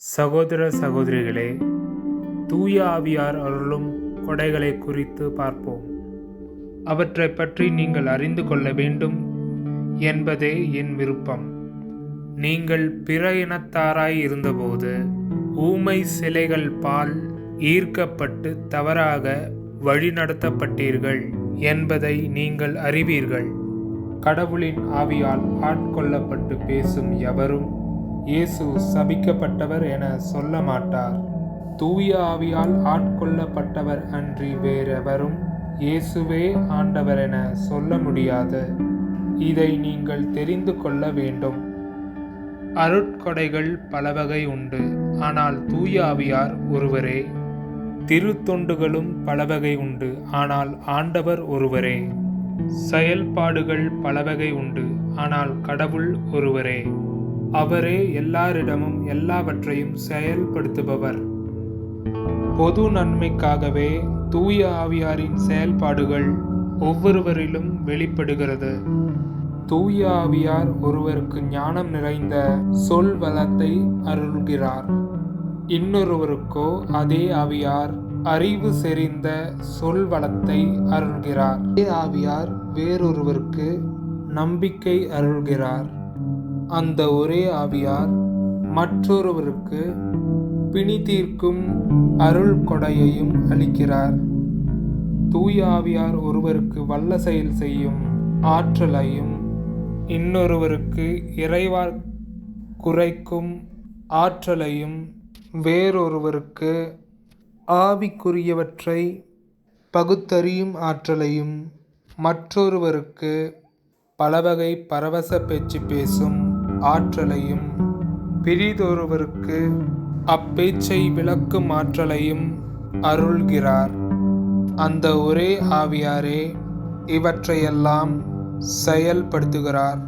சகோதர சகோதரிகளே, தூய ஆவியார் அருளும் கொடைகளை குறித்து பார்ப்போம். அவற்றை பற்றி நீங்கள் அறிந்து கொள்ள வேண்டும் என்பதே என் விருப்பம். நீங்கள் பிற இனத்தாராய் இருந்தபோது ஊமை சிலைகள் பால் ஈர்க்கப்பட்டு தவறாக வழிநடத்தப்பட்டீர்கள் என்பதை நீங்கள் அறிவீர்கள். கடவுளின் ஆவியால் ஆட்கொள்ளப்பட்டு பேசும் எவரும் இயேசு சபிக்கப்பட்டவர் என சொல்ல மாட்டார். தூய ஆவியால் ஆட்கொள்ளப்பட்டவர் அன்றி வேறெவரும் இயேசுவே ஆண்டவர் என சொல்ல முடியாது. இதை நீங்கள் தெரிந்து கொள்ள வேண்டும். அருட்கொடைகள் பலவகை உண்டு, ஆனால் தூய ஆவியார் ஒருவரே. திருத்தொண்டுகளும் பலவகை உண்டு, ஆனால் ஆண்டவர் ஒருவரே. செயல்பாடுகள் பலவகை உண்டு, ஆனால் கடவுள் ஒருவரே. அவரே எல்லாரிடமும் எல்லாவற்றையும் செயல்படுத்துபவர். பொது நன்மைக்காகவே தூய ஆவியாரின் செயல்பாடுகள் ஒவ்வொருவரிலும் வெளிப்படுகிறது. தூய ஆவியார் ஒருவருக்கு ஞானம் நிறைந்த சொல் வளத்தை அருள்கிறார். இன்னொருவருக்கோ அதே ஆவியார் அறிவு செறிந்த சொல் வளத்தை அருள்கிறார். அதே ஆவியார் வேறொருவருக்கு நம்பிக்கை அருள்கிறார். அந்த ஒரே ஆவியார் மற்றொருவருக்கு பிணி தீர்க்கும் அருள் கொடையையும் அளிக்கிறார். தூய ஆவியார் ஒருவருக்கு வல்ல செயல் செய்யும் ஆற்றலையும் இன்னொருவருக்கு இறைவார் குறைக்கும் ஆற்றலையும் வேறொருவருக்கு ஆவிக்குரியவற்றை பகுத்தறியும் ஆற்றலையும் மற்றொருவருக்கு பலவகை பரவச பேச்சு பேசும் ஆற்றலையும் பிறிதொருவருக்கு அப்பேச்சை விளக்கும் ஆற்றலையும் அருள்கிறார். அந்த ஒரே ஆவியாரே இவற்றையெல்லாம் செயல்படுத்துகிறார்.